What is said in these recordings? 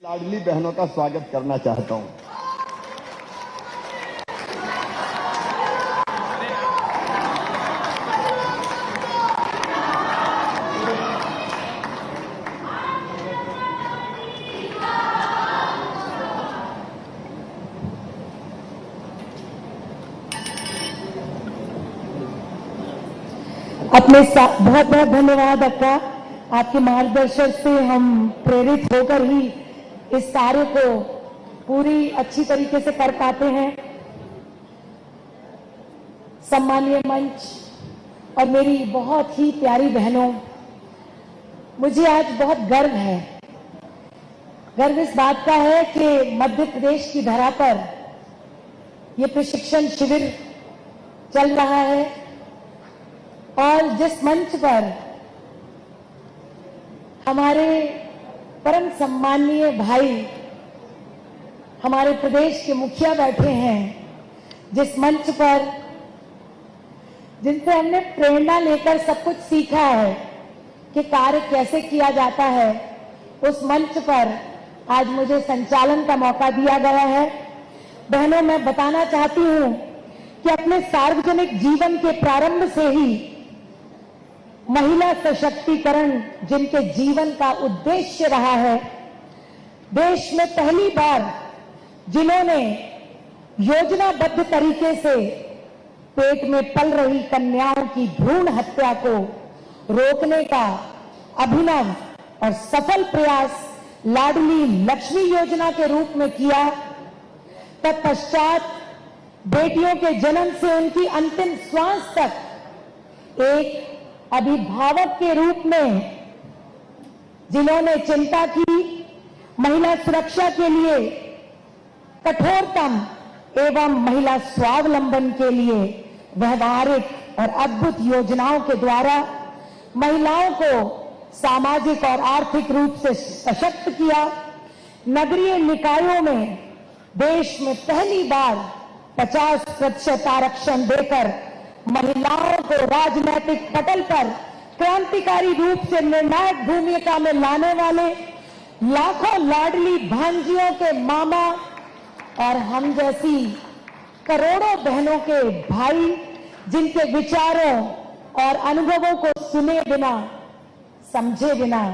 लाडली बहनों का स्वागत करना चाहता हूं। बहुत बहुत धन्यवाद अक्का। आपके मार्गदर्शन से हम प्रेरित होकर ही इस कार्य को पूरी अच्छी तरीके से कर पाते हैं। सम्मानीय मंच और मेरी बहुत ही प्यारी बहनों, मुझे आज बहुत गर्व है। गर्व इस बात का है कि मध्य प्रदेश की धरा पर यह प्रशिक्षण शिविर चल रहा है और जिस मंच पर हमारे परम सम्माननीय भाई हमारे प्रदेश के मुखिया बैठे हैं, जिस मंच पर जिनसे हमने प्रेरणा लेकर सब कुछ सीखा है कि कार्य कैसे किया जाता है, उस मंच पर आज मुझे संचालन का मौका दिया गया है। बहनों, मैं बताना चाहती हूं कि अपने सार्वजनिक जीवन के प्रारंभ से ही महिला सशक्तिकरण जिनके जीवन का उद्देश्य रहा है, देश में पहली बार जिन्होंने योजनाबद्ध तरीके से पेट में पल रही कन्याओं की भ्रूण हत्या को रोकने का अभिनव और सफल प्रयास लाडली लक्ष्मी योजना के रूप में किया, तत्पश्चात बेटियों के जन्म से उनकी अंतिम श्वास तक एक अभिभावक के रूप में जिन्होंने चिंता की, महिला सुरक्षा के लिए कठोरतम एवं महिला स्वावलंबन के लिए व्यवहारिक और अद्भुत योजनाओं के द्वारा महिलाओं को सामाजिक और आर्थिक रूप से सशक्त किया। नगरीय निकायों में देश में पहली बार 50% आरक्षण देकर महिलाओं को राजनीतिक पटल पर क्रांतिकारी रूप से निर्णायक भूमिका में लाने वाले लाखों लाडली भांजियों के मामा और हम जैसी करोड़ों बहनों के भाई, जिनके विचारों और अनुभवों को सुने बिना, समझे बिना,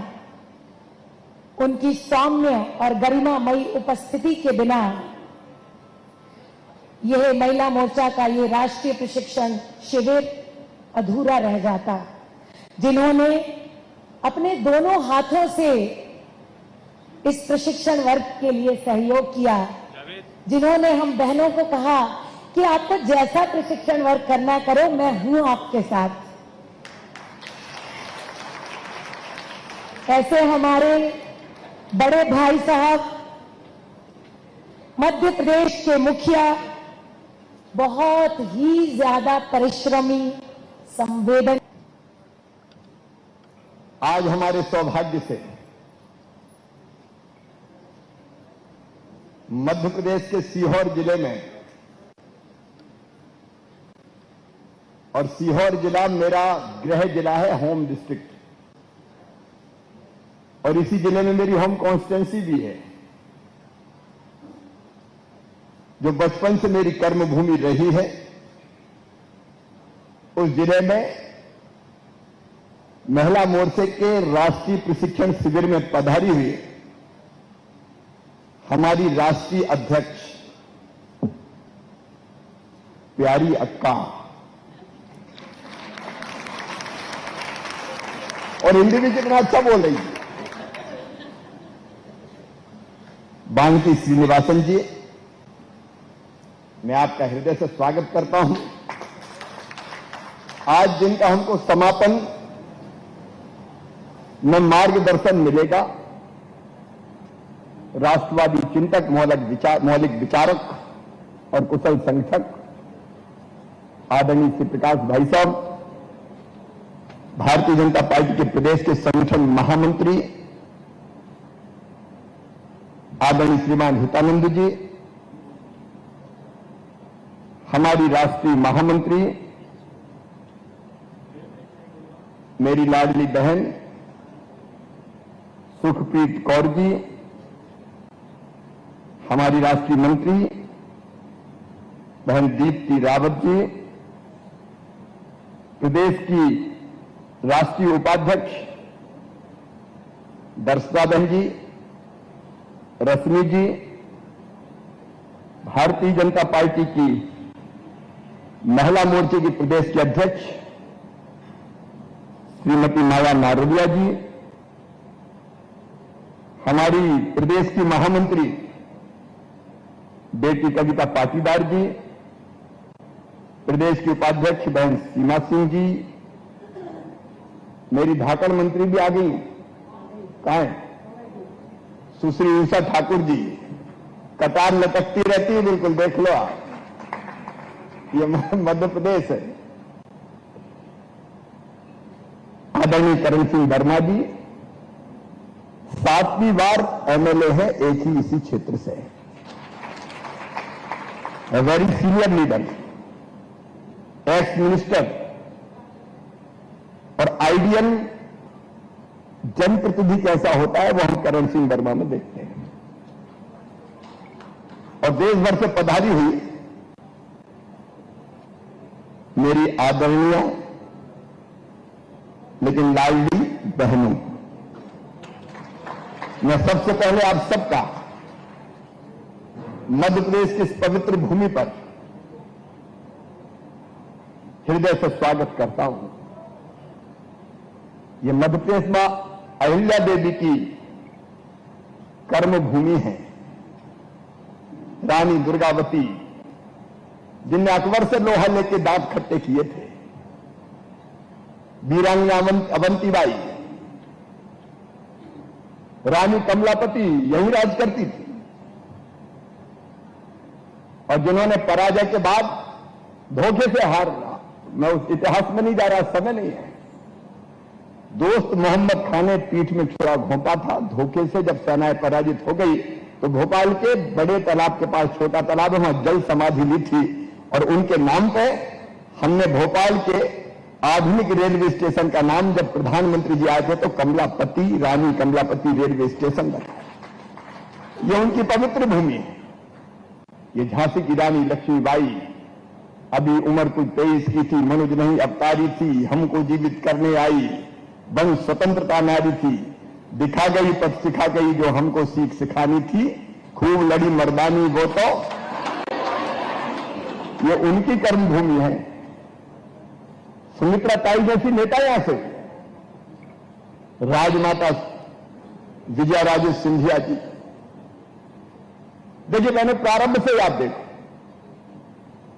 उनकी सौम्य और गरिमामयी उपस्थिति के बिना यह महिला मोर्चा का ये राष्ट्रीय प्रशिक्षण शिविर अधूरा रह जाता। जिन्होंने अपने दोनों हाथों से इस प्रशिक्षण वर्ग के लिए सहयोग किया, जिन्होंने हम बहनों को कहा कि आपको जैसा प्रशिक्षण वर्ग करना करो, मैं हूं आपके साथ। ऐसे हमारे बड़े भाई साहब मध्य प्रदेश के मुखिया, बहुत ही ज्यादा परिश्रमी, संवेदन। आज हमारे सौभाग्य से मध्य प्रदेश के सीहोर जिले में, और सीहोर जिला मेरा गृह जिला है, होम डिस्ट्रिक्ट, और इसी जिले में मेरी होम कॉन्स्टिट्यूंसी भी है, जो बचपन से मेरी कर्मभूमि रही है। उस जिले में महिला मोर्चे के राष्ट्रीय प्रशिक्षण शिविर में पधारी हुई हमारी राष्ट्रीय अध्यक्ष प्यारी अक्का, और हिंदी भी कितना अच्छा बोल रही है, बांकी श्रीनिवासन जी, मैं आपका हृदय से स्वागत करता हूं। आज जिनका हमको समापन में मार्गदर्शन मिलेगा, राष्ट्रवादी चिंतक, मौलिक विचारक और कुशल संगठक आदरणीय श्री प्रकाश भाई साहब, भारतीय जनता पार्टी के प्रदेश के संगठन महामंत्री आदरणीय श्रीमान हितानंद जी, हमारी राष्ट्रीय महामंत्री मेरी लाडली बहन सुखप्रीत कौर जी, हमारी राष्ट्रीय मंत्री बहन दीप्ति रावत जी, प्रदेश की राष्ट्रीय उपाध्यक्ष दर्शना बहन जी, रश्मि जी, भारतीय जनता पार्टी की महिला मोर्चे की प्रदेश की अध्यक्ष श्रीमती माया नारोलिया जी, हमारी प्रदेश की महामंत्री बेटी कविता पाटीदार जी, प्रदेश की उपाध्यक्ष बहन सीमा सिंह जी, मेरी धाकड़ मंत्री भी आ गई, कहां है सुश्री उषा ठाकुर जी, कतार लटकती रहती है, बिल्कुल देख लो आप, ये मध्य प्रदेश है। आदरणीय करण सिंह वर्मा जी 7वीं बार एमएलए है, एक ही इसी क्षेत्र से, very senior leader, ex minister और आइडियल जनप्रतिनिधि कैसा होता है वो हम करण सिंह वर्मा में देखते हैं। और देश भर से पधारी हुई मेरी आदरणीय लेकिन लाडली बहनों, मैं सबसे पहले आप सबका मध्य प्रदेश की इस पवित्र भूमि पर हृदय से स्वागत करता हूं। यह मध्य प्रदेश में अहिल्या देवी की कर्म भूमि है। रानी दुर्गावती जिनने अकबर से लोहा लेके दांत खट्टे किए थे, वीरांगना अवंतीबाई, रानी कमलापति यही राज करती थी, और जिन्होंने पराजय के बाद धोखे से हार, मैं उस इतिहास में नहीं जा रहा, समय नहीं है, दोस्त मोहम्मद खान ने पीठ में छुरा घोंपा था, धोखे से जब सेनाएं पराजित हो गई तो भोपाल के बड़े तालाब के पास छोटा तालाब है, वहां जल समाधि ली थी, और उनके नाम पे हमने भोपाल के आधुनिक रेलवे स्टेशन का नाम जब प्रधानमंत्री जी आए थे तो कमलापति, रानी कमलापति रेलवे स्टेशन रखा। यह उनकी पवित्र भूमि है। ये झांसी की रानी लक्ष्मीबाई अभी उम्र कुछ 23 की थी, मनुज नहीं अवतारी थी, हमको जीवित करने आई, वंश स्वतंत्रता नारी थी, दिखा गई पथ सिखा गई जो हमको सीख सिखानी थी, खूब लड़ी मर्दानी वो तो, ये उनकी कर्मभूमि है। सुमित्रा ताई जैसी नेता यहां से, राजमाता विजया राजे सिंधिया जी, देखिए मैंने प्रारंभ से याद देखो,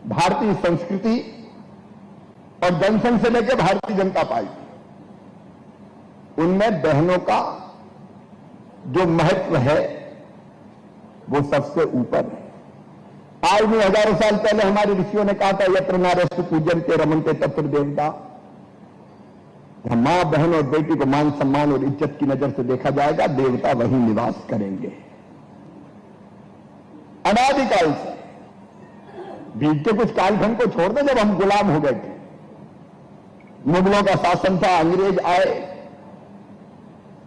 भारतीय संस्कृति और जनसंघ से लेकर भारतीय जनता पार्टी, उनमें बहनों का जो महत्व है वो सबसे ऊपर है। आज भी हजारों साल पहले हमारे ऋषियों ने कहा था, यत्र नारस्तु पूज्यन्ते रमन्ते तत्र देवता। मां, बहन और बेटी को मान सम्मान और इज्जत की नजर से देखा जाएगा, देवता वहीं निवास करेंगे। अनादिकाल से, बीते कुछ कालखंड को छोड़ दे जब हम गुलाम हो गए थे, मुगलों का शासन था, अंग्रेज आए,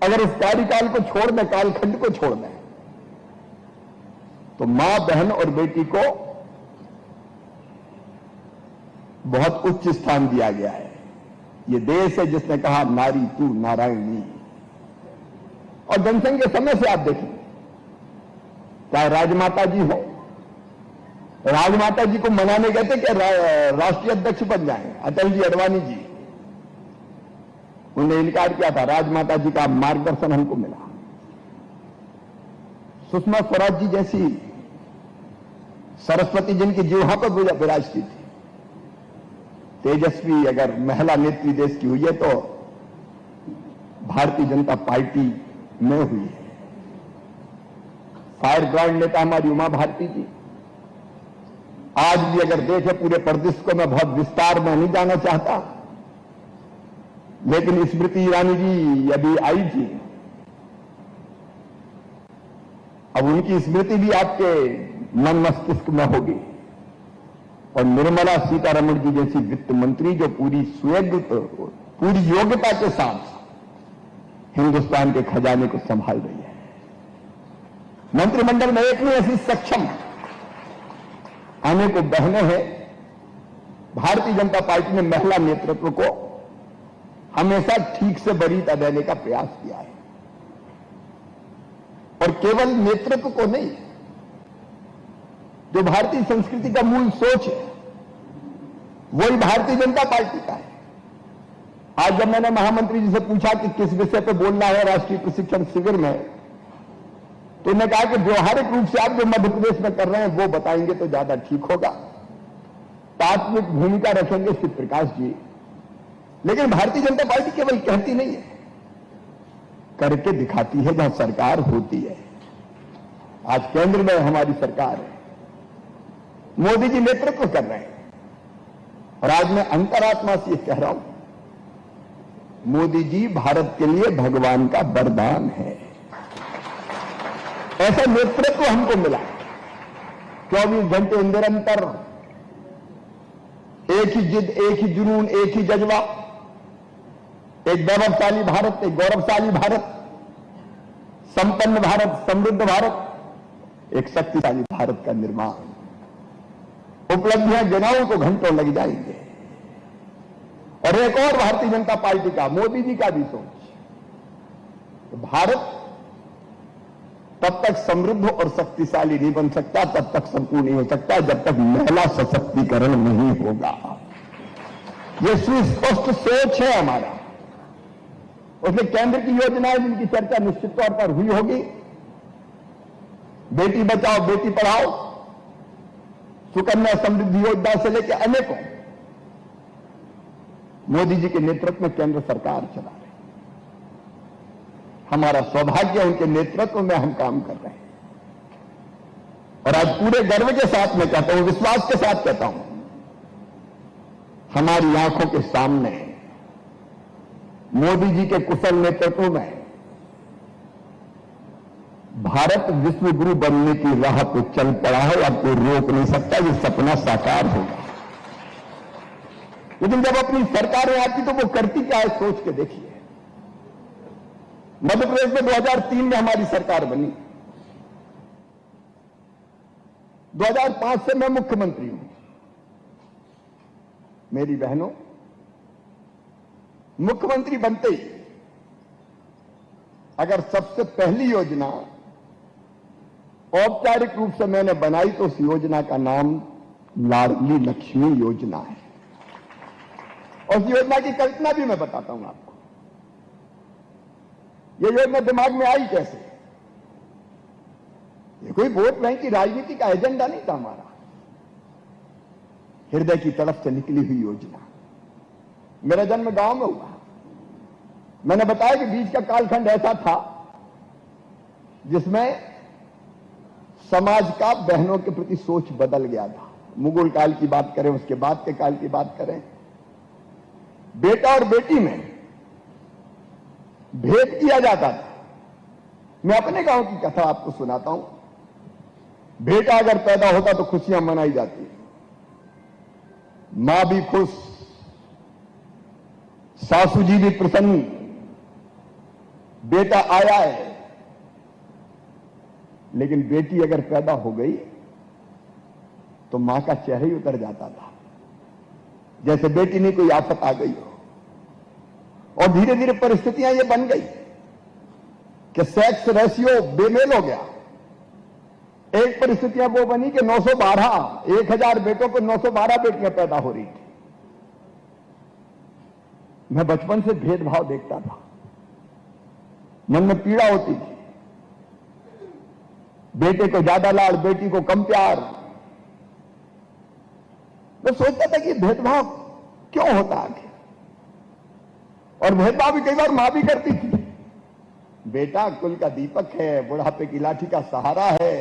अगर इस कार्यकाल को छोड़ दें, कालखंड को छोड़ दें, तो मां, बहन और बेटी को बहुत उच्च स्थान दिया गया है। यह देश है जिसने कहा नारी तू नारायणी। और जनसंघ के समय से आप देखें, चाहे राजमाता जी हो, राजमाता जी को मनाने गए थे कि राष्ट्रीय अध्यक्ष बन जाए अटल जी, अडवाणी जी, उन्होंने इनकार किया था, राजमाता जी का मार्गदर्शन हमको मिला। सुषमा स्वराज जी जैसी सरस्वती जिनकी जीवा पर विराजती थी, तेजस्वी अगर महिला नेत्री देश की हुई है तो भारतीय जनता पार्टी में हुई है। फायर ब्रांड नेता हमारी उमा भारती जी, आज भी अगर देखें पूरे प्रदेश को, मैं बहुत विस्तार में नहीं जाना चाहता, लेकिन स्मृति ईरानी जी अभी आई थी, अब उनकी स्मृति भी आपके मन मस्तिष्क में होगी। और निर्मला सीतारमण जी जैसी वित्त मंत्री जो पूरी योग्यता के साथ हिंदुस्तान के खजाने को संभाल रही है। मंत्रिमंडल में एक नहीं ऐसी सक्षम आने को बहने हैं। भारतीय जनता पार्टी ने महिला नेतृत्व को हमेशा ठीक से वरीयता देने का प्रयास किया है, और केवल नेतृत्व को नहीं, जो भारतीय संस्कृति का मूल सोच है वही भारतीय जनता पार्टी का है। आज जब मैंने महामंत्री जी से पूछा कि किस विषय पर बोलना है राष्ट्रीय प्रशिक्षण शिविर में, तो उन्होंने कहा कि व्यवहारिक रूप से आप जो मध्य प्रदेश में कर रहे हैं वो बताएंगे तो ज्यादा ठीक होगा। तात्विक भूमिका रखेंगे श्री प्रकाश जी, लेकिन भारतीय जनता पार्टी केवल कहती नहीं है, करके दिखाती है जहां सरकार होती है। आज केंद्र में हमारी सरकार है, मोदी जी नेतृत्व कर रहे हैं, और आज मैं अंतरात्मा से कह रहा हूं, मोदी जी भारत के लिए भगवान का वरदान है। ऐसा नेतृत्व हमको मिला, 24 घंटे निरंतर एक ही जिद, एक ही जुनून, एक ही जज्बा, एक वैभवशाली भारत, एक गौरवशाली भारत, संपन्न भारत, समृद्ध भारत, एक शक्तिशाली भारत का निर्माण। उपलब्धियां गिनाऊं तो घंटों लग जाएंगे। और एक और भारतीय जनता पार्टी का, मोदी जी का भी सोच, तो भारत तब तक समृद्ध और शक्तिशाली नहीं बन सकता, तब तक संपूर्ण नहीं हो सकता, जब तक महिला सशक्तिकरण नहीं होगा। यह सुस्पष्ट सोच है हमारा। उसमें केंद्र की योजनाएं जिनकी चर्चा निश्चित तौर पर हुई होगी, बेटी बचाओ बेटी पढ़ाओ, सुकन्या समृद्धि योजना से लेकर अनेकों, मोदी जी के नेतृत्व में केंद्र सरकार चला रही। हमारा सौभाग्य उनके नेतृत्व में हम काम कर रहे हैं, और आज पूरे गर्व के साथ मैं कहता हूं, विश्वास के साथ कहता हूं, हमारी आंखों के सामने मोदी जी के कुशल नेतृत्व में भारत विश्व गुरु बनने की राह पर चल पड़ा है। अब कोई रोक नहीं सकता, ये सपना साकार होगा। लेकिन जब अपनी सरकारें आती तो वो करती क्या है, सोच के देखिए। मध्य प्रदेश में 2003 में हमारी सरकार बनी, 2005 से मैं मुख्यमंत्री हूं। मेरी बहनों, मुख्यमंत्री बनते ही अगर सबसे पहली योजना औपचारिक रूप से मैंने बनाई तो उस योजना का नाम लाडली लक्ष्मी योजना है। और उस योजना की कल्पना भी मैं बताता हूं आपको। यह योजना दिमाग में आई कैसे? ये कोई वोट बैंक की राजनीति का एजेंडा नहीं था हमारा, हृदय की तरफ से निकली हुई योजना। मेरा जन्म गांव में हुआ। मैंने बताया कि बीच का कालखंड ऐसा था जिसमें समाज का बहनों के प्रति सोच बदल गया था। मुगल काल की बात करें, उसके बाद के काल की बात करें, बेटा और बेटी में भेद किया जाता था। मैं अपने गांव की कथा आपको सुनाता हूं। बेटा अगर पैदा होता तो खुशियां मनाई जाती, मां भी खुश, सासू जी भी प्रसन्न, बेटा आया है। लेकिन बेटी अगर पैदा हो गई तो मां का चेहरा ही उतर जाता था, जैसे बेटी ने कोई आफत आ गई हो। और धीरे धीरे परिस्थितियां ये बन गई कि सेक्स रेशियो बेमेल हो गया। एक परिस्थितियां वो बनी कि 912, 1000 बेटों को 912 बेटियां पैदा हो रही थी। मैं बचपन से भेदभाव देखता था, मन में पीड़ा होती थी। बेटे को ज्यादा लाड़, बेटी को कम प्यार। मैं सोचता था कि भेदभाव क्यों होता आखिर, और भेदभाव भी कई बार मां भी करती थी। बेटा कुल का दीपक है, बुढ़ापे की लाठी का सहारा है।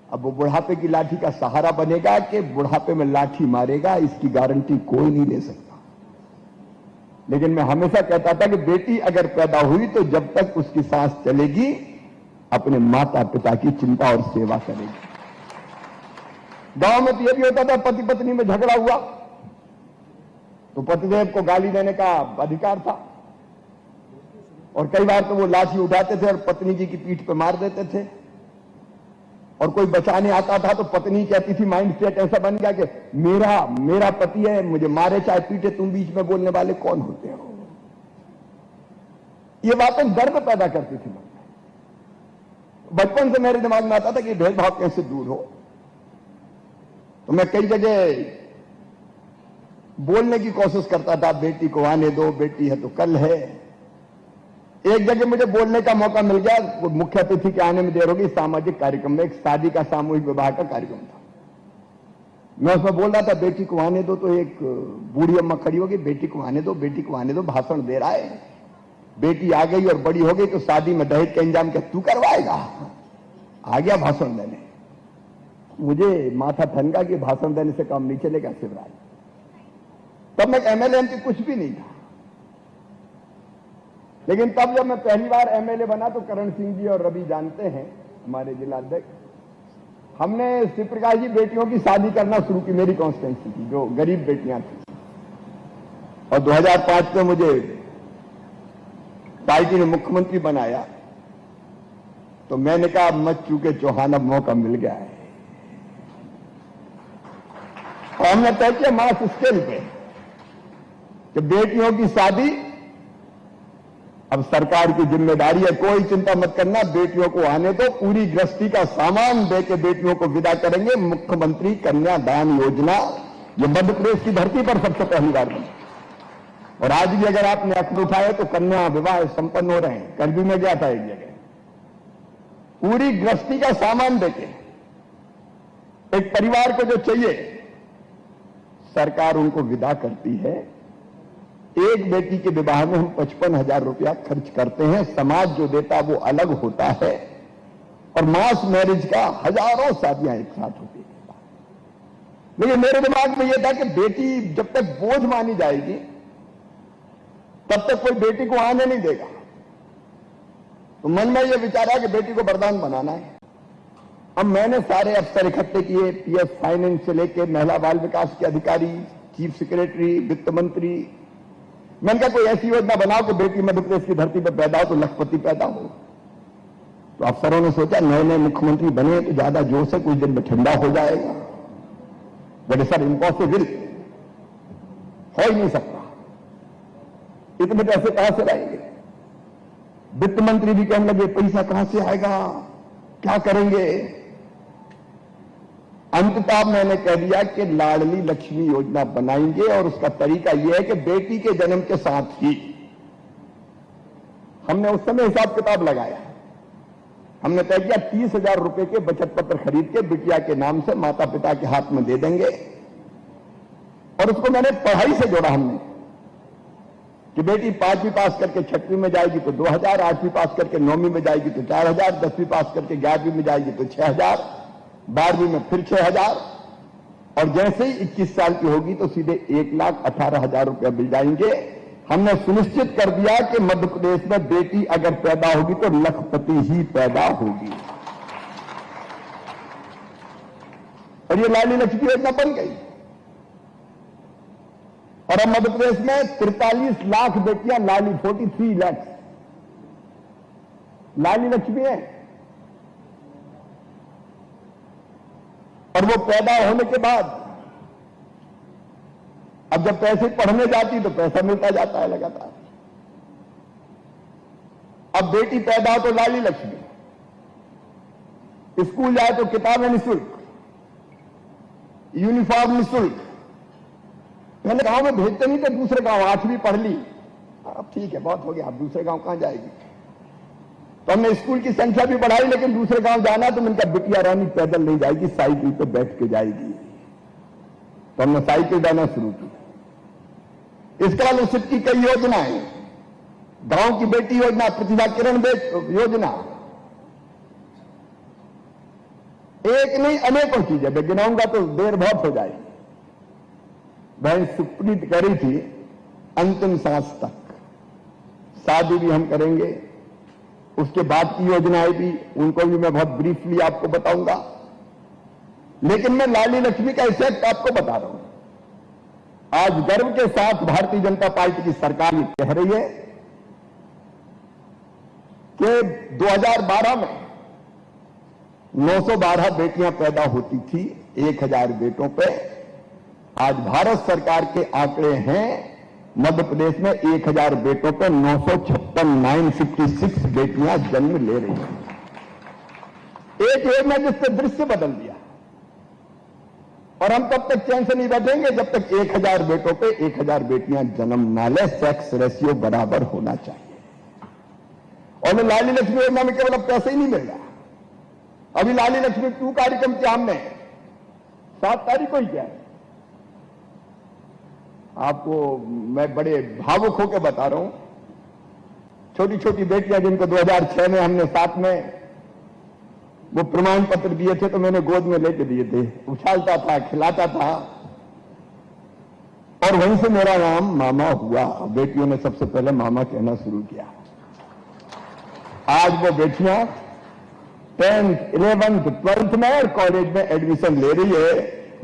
अब वो बुढ़ापे की लाठी का सहारा बनेगा कि बुढ़ापे में लाठी मारेगा, इसकी गारंटी कोई नहीं ले सकता। लेकिन मैं हमेशा कहता था कि बेटी अगर पैदा हुई तो जब तक उसकी सांस चलेगी अपने माता पिता की चिंता और सेवा करेगी। गांव में तो यह भी होता था, पति पत्नी में झगड़ा हुआ तो पतिदेव को गाली देने का अधिकार था, और कई बार तो वो लाठी उठाते थे और पत्नी जी की पीठ पे मार देते थे, और कोई बचाने आता था तो पत्नी कहती थी, माइंड सेट ऐसा बन गया कि मेरा पति है, मुझे मारे चाहे पीटे, तुम बीच में बोलने वाले कौन होते हो। ये बातें दर्द पैदा करती थी। बचपन से मेरे दिमाग में आता था कि भेदभाव कैसे दूर हो। तो मैं कई जगह बोलने की कोशिश करता था, बेटी को आने दो, बेटी है तो कल है। एक जगह मुझे बोलने का मौका मिल गया, वो मुख्य अतिथि के आने में देर होगी, सामाजिक कार्यक्रम में, एक शादी का सामूहिक विवाह का कार्यक्रम था। मैं उसमें बोल रहा था, बेटी को आने दो, तो एक बूढ़ी अम्मा खड़ी होगी, बेटी को आने दो, बेटी को आने दो, भाषण दे रहा है। बेटी आ गई और बड़ी हो गई तो शादी में दहेज का इंतजाम क्या तू करवाएगा? आ गया भाषण देने। मुझे माथा ठनका कि भाषण देने से काम नहीं चलेगा शिवराज। तब मैं एमएलए एमपी कुछ भी नहीं था, लेकिन तब जब मैं पहली बार एमएलए बना तो करण सिंह जी और रवि जानते हैं, हमारे जिला अध्यक्ष, हमने शिव प्रकाश जी बेटियों की शादी करना शुरू की। मेरी कॉन्स्टिट्यूंसी की जो गरीब बेटियां थी, और 2005 में मुझे पार्टी ने मुख्यमंत्री बनाया तो मैंने कहा, मत चूके चौहान, अब मौका मिल गया है। और हमने तय किया मास स्केल पे कि बेटियों की शादी अब सरकार की जिम्मेदारी है। कोई चिंता मत करना, बेटियों को आने दो, पूरी गृहस्थी का सामान देके बेटियों को विदा करेंगे। मुख्यमंत्री कन्यादान योजना ये मध्य प्रदेश की धरती पर सबसे पहली बार बनी, और आज भी अगर आपने अखबार उठाए तो कन्या विवाह संपन्न हो रहे हैं। कल भी मैं गया था एक जगह, पूरी गृहस्थी का सामान देके एक परिवार को जो चाहिए सरकार उनको विदा करती है। एक बेटी के विवाह में हम 55,000 रुपया खर्च करते हैं। समाज जो देता वो अलग होता है, और मास मैरिज का हजारों शादियां एक साथ होती है। लेकिन मेरे दिमाग में यह था कि बेटी जब तक बोझ मानी जाएगी तब तक कोई बेटी को आने नहीं देगा। तो मन में यह विचार है कि बेटी को वरदान बनाना है। अब मैंने सारे अफसर इकट्ठे किए, पीएस फाइनेंस से लेकर महिला बाल विकास के अधिकारी, चीफ सेक्रेटरी, वित्त मंत्री। मैंने कहा कोई ऐसी योजना बनाओ कि बेटी मध्य प्रदेश की धरती पर पैदा हो तो लखपति पैदा हो। तो अफसरों ने सोचा, नए नए मुख्यमंत्री बने तो ज्यादा जोर से कुछ दिन में ठंडा हो जाएगा। बट सर इम्पॉसिबल, हो ही नहीं सकता, इतने पैसे कहां से लाएंगे? वित्त मंत्री भी कहने लगे पैसा कहां से आएगा, क्या करेंगे? अंततः मैंने कह दिया कि लाडली लक्ष्मी योजना बनाएंगे, और उसका तरीका यह है कि बेटी के जन्म के साथ ही हमने उस समय हिसाब किताब लगाया। हमने तय किया 30,000 रुपए के बचत पत्र खरीद के बिटिया के नाम से माता पिता के हाथ में दे देंगे। और उसको मैंने पढ़ाई से जोड़ा हमने कि बेटी 5वीं पास करके 6वीं में जाएगी तो 2,000, 8वीं पास करके 9वीं में जाएगी तो 4,000, 10वीं पास करके 11वीं में जाएगी तो 6,000, 12वीं में फिर 6,000, और जैसे ही 21 साल की होगी तो सीधे 1,18,000 रुपया मिल जाएंगे। हमने सुनिश्चित कर दिया कि मध्य प्रदेश में बेटी अगर पैदा होगी तो लखपति ही पैदा होगी, और ये लाडली लक्ष्मी योजना बन गई। और अब मध्य प्रदेश में 43 लाख बेटियां लाडली, 43 लाख लाडली लक्ष्मी है। और वो पैदा होने के बाद अब जब पैसे पढ़ने जाती तो पैसा मिलता जाता है लगातार। अब बेटी पैदा हो तो लाडली लक्ष्मी, स्कूल जाए तो किताबें निःशुल्क, यूनिफॉर्म निःशुल्क। पहले गांव में भेजते नहीं थे, दूसरे गांव 8वीं पढ़ ली, अब ठीक है बहुत हो गया, अब दूसरे गांव कहां जाएगी। तो हमने स्कूल की संख्या भी बढ़ाई, लेकिन दूसरे गांव जाना तो मैंने कहा बिटिया रानी पैदल नहीं जाएगी, साइकिल पे बैठ के जाएगी। तो हमने साइकिल देना शुरू की। स्कॉलरशिप की कई योजनाएं, गांव की बेटी योजना, प्रतिभा किरण योजना, एक नहीं अनेकों चीजें, मैं गिनाऊंगा तो देर बहुत हो जाएगी। बहन सुप्रीत करी थी अंतिम सांस तक, शादी भी हम करेंगे, उसके बाद की योजनाएं भी, उनको भी मैं बहुत ब्रीफली आपको बताऊंगा। लेकिन मैं लाडली लक्ष्मी का इफेक्ट आपको बता रहा हूं। आज गर्व के साथ भारतीय जनता पार्टी की सरकार ये कह रही है कि 2012 में 912 बेटियां पैदा होती थी 1000 बेटों पे। आज भारत सरकार के आंकड़े हैं, मध्य प्रदेश में 1000 बेटों पे 956 बेटियां जन्म ले रही हैं। एक योजना जिससे दृश्य बदल दिया। और हम तब तक चैन से नहीं बैठेंगे जब तक 1000 बेटों पे 1000 बेटियां जन्म ना ले। सेक्स रेशियो बराबर होना चाहिए। और लाली लक्ष्मी योजना में केवल अब पैसे ही नहीं मिल रहा। अभी लाली लक्ष्मी 2 कार्यक्रम के हमने 7 तारीख को ही किया है। आपको मैं बड़े भावुक होकर बता रहा हूं, छोटी छोटी बेटियां जिनको 2006 में हमने साथ में वो प्रमाण पत्र दिए थे, तो मैंने गोद में लेके दिए थे, उछालता था, खिलाता था, और वहीं से मेरा नाम मामा हुआ। बेटियों ने सबसे पहले मामा कहना शुरू किया। आज वो बेटियां 10th, 11th, 12th में और कॉलेज में एडमिशन ले रही है।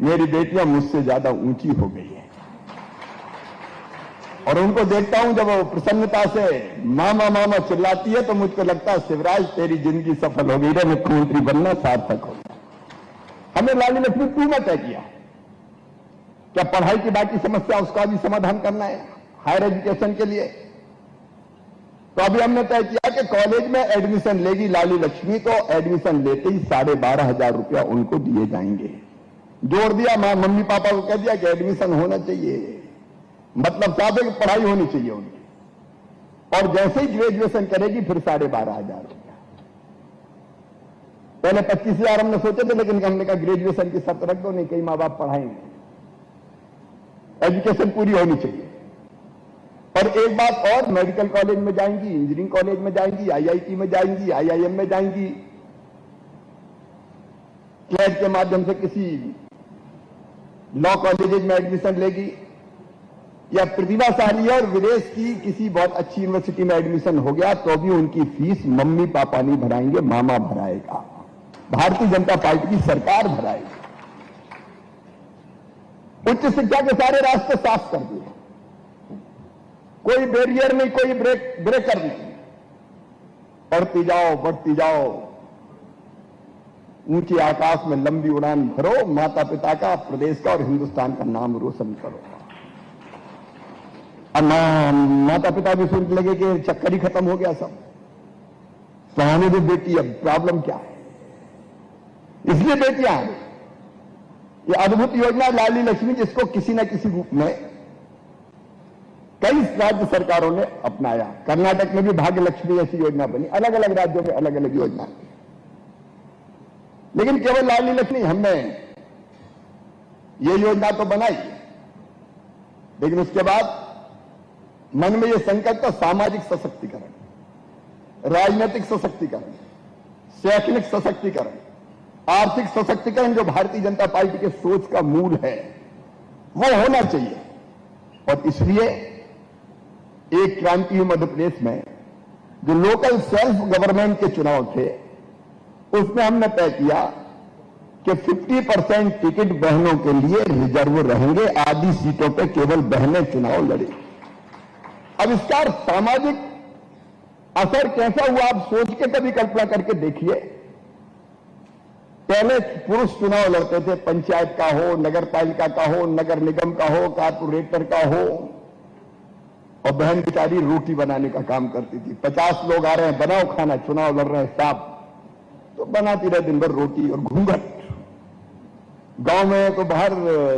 मेरी बेटियां मुझसे ज्यादा ऊंची हो गई है और उनको देखता हूं जब वो प्रसन्नता से मामा मामा चिल्लाती है तो मुझको लगता है शिवराज तेरी जिंदगी सफल हो गई रे, मुख्यमंत्री बनना सार्थक हो गया। हमने लाली लक्ष्मी 2 में तय किया क्या पढ़ाई की बाकी समस्या उसका भी समाधान करना है हायर एजुकेशन के लिए। तो अभी हमने तय किया कि कॉलेज में एडमिशन लेगी लाली लक्ष्मी तो एडमिशन लेते ही 12,500 रुपया उनको दिए जाएंगे। जोड़ दिया, मम्मी पापा को कह दिया कि एडमिशन होना चाहिए, मतलब साहब है कि पढ़ाई होनी चाहिए उनकी। और जैसे ही ग्रेजुएशन करेगी फिर 12,500 रुपया। पहले 25,000 हमने सोचे थे, लेकिन हमने कहा ग्रेजुएशन की शर्त रख दो, नहीं कई मां बाप पढ़ाएंगे, एजुकेशन पूरी होनी चाहिए। और एक बात और, मेडिकल कॉलेज में जाएंगी, इंजीनियरिंग कॉलेज में जाएंगी, आईआईटी में जाएंगी, आईआईएम में जाएंगी, क्लैट के माध्यम से किसी लॉ कॉलेज में एडमिशन लेगी, या प्रतिभाशाली है और विदेश की किसी बहुत अच्छी यूनिवर्सिटी में एडमिशन हो गया तो भी उनकी फीस मम्मी पापा नहीं भराएंगे, मामा भराएगा, भारतीय जनता पार्टी की सरकार भराएगी। उच्च शिक्षा के सारे रास्ते साफ कर दिए, कोई बैरियर नहीं, कोई ब्रेकर नहीं, बढ़ती जाओ बढ़ती जाओ, ऊंचे आकाश में लंबी उड़ान भरो, माता पिता का, प्रदेश का और हिंदुस्तान का नाम रोशन करो। अब माता पिता भी सोचने लगे कि चक्कर ही खत्म हो गया सब, पढ़ाने दो बेटी, अब प्रॉब्लम क्या है, इसलिए बेटियां आ गई। ये अद्भुत योजना लाली लक्ष्मी, जिसको किसी न किसी रूप में कई राज्य सरकारों ने अपनाया। कर्नाटक में भी भाग्य लक्ष्मी ऐसी योजना बनी, अलग अलग राज्यों में अलग अलग योजना, लेकिन केवल लाली लक्ष्मी हमने ये योजना तो बनाई, लेकिन उसके बाद मन में यह संकल्प था सामाजिक सशक्तिकरण, राजनीतिक सशक्तिकरण, शैक्षणिक सशक्तिकरण, आर्थिक सशक्तिकरण, जो भारतीय जनता पार्टी के सोच का मूल है वो होना चाहिए। और इसलिए एक क्रांति हुई मध्य प्रदेश में, जो लोकल सेल्फ गवर्नमेंट के चुनाव थे उसमें हमने तय किया कि 50% टिकट बहनों के लिए रिजर्व रहेंगे, आधी सीटों पे केवल बहनें चुनाव लड़ेंगी। अब इसका सामाजिक असर कैसा हुआ आप सोच के कभी कल्पना करके देखिए। पहले पुरुष चुनाव लड़ते थे, पंचायत का हो, नगर पालिका का हो, नगर निगम का हो, कारपोरेटर का हो, और बहन बेचारी रोटी बनाने का काम करती थी। 50 लोग आ रहे हैं, बनाओ खाना, चुनाव लड़ रहे हैं साहब, तो बनाती रहे दिन भर रोटी और घूंघट, गांव में तो बाहर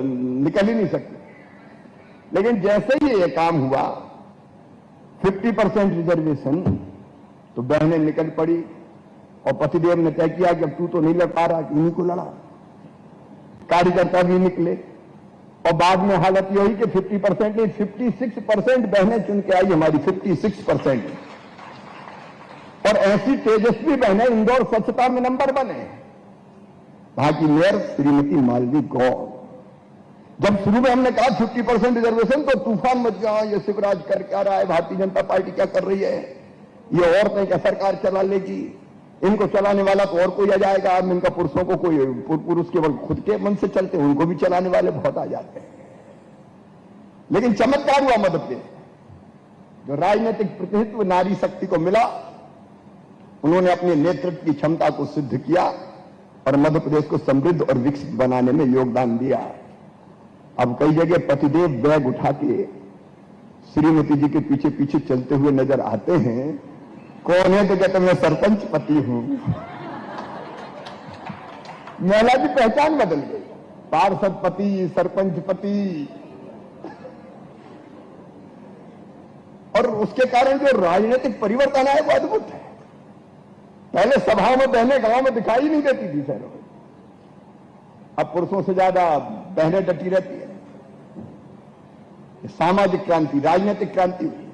निकल ही नहीं सकते। लेकिन जैसे ही ये काम हुआ 50% रिजर्वेशन, तो बहनें निकल पड़ी और पतिदेव ने तय किया कि अब तू तो नहीं लड़ पा रहा, इन्हीं को लड़ा। कार्यकर्ता भी निकले और बाद में हालत ये हुई कि 50% नहीं 56% बहनें चुन के आई हमारी, 56%। और ऐसी तेजस्वी बहनें इंदौर स्वच्छता में नंबर बने। वहां की मेयर श्रीमती मालवी गौर, जब शुरू में हमने कहा 50% रिजर्वेशन तो तूफान मच गया, ये शिवराज कर क्या रहा है, भारतीय जनता पार्टी क्या कर रही है, ये औरतें क्या सरकार चला लेगी, इनको चलाने वाला तो और कोई आ जाएगा। अब इनका पुरुषों को कोई, पुरुष केवल खुद के मन से चलते, उनको भी चलाने वाले बहुत आ जाते हैं। लेकिन चमत्कार हुआ मध्य प्रदेश, जो राजनीतिक प्रतिनिधित्व नारी शक्ति को मिला उन्होंने अपने नेतृत्व की क्षमता को सिद्ध किया और मध्य प्रदेश को समृद्ध और विकसित बनाने में योगदान दिया। अब कई जगह पतिदेव बैग उठा के श्रीमती जी के पीछे पीछे चलते हुए नजर आते हैं। कौन है? तो कहते मैं सरपंच पति हूं। महिला की पहचान बदल गई, पार्षद पति, सरपंच पति। और उसके कारण जो राजनीतिक परिवर्तन है वो अद्भुत है। पहले सभाओं में बहनें गांव में दिखाई नहीं देती थी शहरों में, अब पुरुषों से ज्यादा बहनें डटी रहती है। सामाजिक क्रांति, राजनीतिक क्रांति हुई।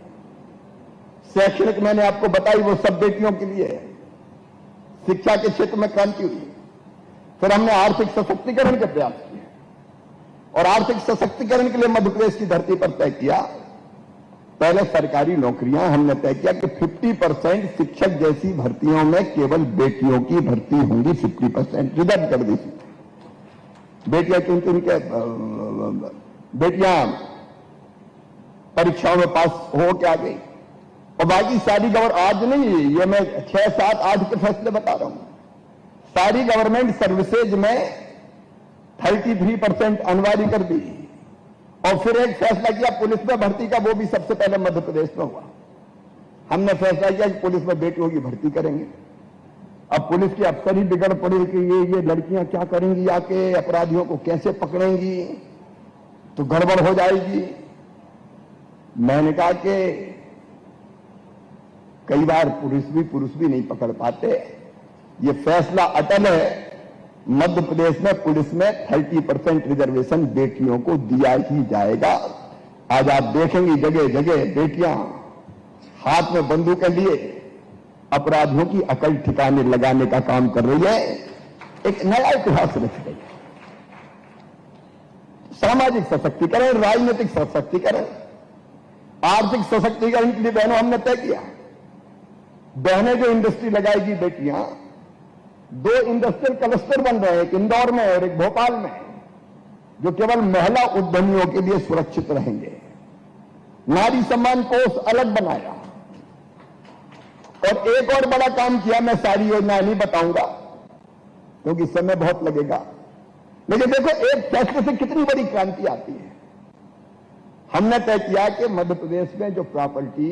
शैक्षणिक मैंने आपको बताई वो सब बेटियों के लिए है। शिक्षा के क्षेत्र में क्रांति हुई। फिर हमने आर्थिक सशक्तिकरण के प्रयास किए और आर्थिक सशक्तिकरण के लिए मध्य प्रदेश की धरती पर तय किया। पहले सरकारी नौकरियां हमने तय किया कि 50% शिक्षक जैसी भर्तियों में केवल बेटियों की भर्ती होंगी। 50% रिजर्व कर दी थी। बेटियां क्योंकि उनके बेटियां परीक्षाओं में पास हो के आ गई और बाकी सारी आज नहीं, ये मैं 6, 7, 8 के फैसले बता रहा हूं। सारी गवर्नमेंट सर्विसेज में 33% अनिवार्य कर दी और फिर एक फैसला किया पुलिस में भर्ती का, वो भी सबसे पहले मध्य प्रदेश में हुआ। हमने फैसला किया कि पुलिस में बेटियों की भर्ती करेंगे। अब पुलिस के अफसर ही बिगड़ पड़े कि ये लड़कियां क्या करेंगी, आके अपराधियों को कैसे पकड़ेंगी, तो गड़बड़ हो जाएगी। मैंने कहा कि कई बार पुरुष भी नहीं पकड़ पाते, ये फैसला अटल है। मध्य प्रदेश में पुलिस में 30% रिजर्वेशन बेटियों को दिया ही जाएगा। आज आप देखेंगे जगह जगह बेटियां हाथ में बंदूकें लिए अपराधियों की अकल ठिकाने लगाने का काम कर रही है। एक नया इतिहास रच गई। सामाजिक सशक्तिकरण, राजनीतिक सशक्तिकरण, आर्थिक सशक्तिकरण के लिए बहनों हमने तय किया। बहनें जो इंडस्ट्री लगाएगी बेटियां, 2 इंडस्ट्रियल क्लस्टर बन रहे हैं, एक इंदौर में और एक भोपाल में, जो केवल महिला उद्यमियों के लिए सुरक्षित रहेंगे। नारी सम्मान कोष अलग बनाया और एक और बड़ा काम किया। मैं सारी योजना नहीं बताऊंगा क्योंकि समय बहुत लगेगा, लेकिन देखो एक फैसले से कितनी बड़ी क्रांति आती है। हमने तय किया कि मध्य प्रदेश में जो प्रॉपर्टी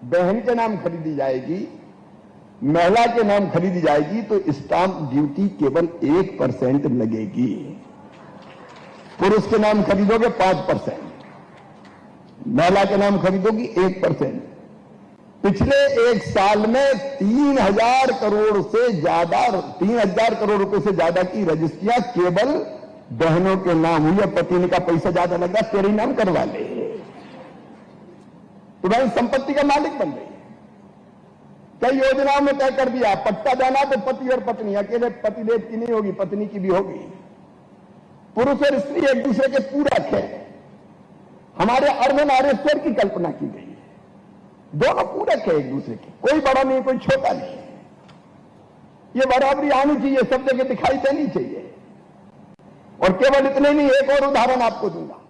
बहन के नाम खरीदी जाएगी, महिला के नाम खरीदी जाएगी, तो स्टांप ड्यूटी केवल 1% लगेगी। पुरुष के नाम खरीदोगे 5%, महिला के नाम खरीदोगी 1%। पिछले एक साल में 3,000 करोड़ से ज्यादा, 3,000 करोड़ रुपए से ज्यादा की रजिस्ट्रियां केवल बहनों के नाम हुई। पति का पैसा ज्यादा लगा, तेरे नाम करवा ले, तुम्हारी संपत्ति का मालिक बन गई। कई योजनाओं में तय कर दिया पट्टा देना तो पति और पत्नी, अकेले पतिदेव की नहीं होगी, पत्नी की भी होगी। पुरुष और स्त्री एक दूसरे के पूरक है। हमारे अर्धनारीश्वर की कल्पना की गई है, दोनों पूरक है एक दूसरे के, कोई बड़ा नहीं कोई छोटा नहीं। ये बराबरी आनी चाहिए, सब जगह दिखाई देनी चाहिए। और केवल इतने नहीं, एक और उदाहरण आपको दूंगा।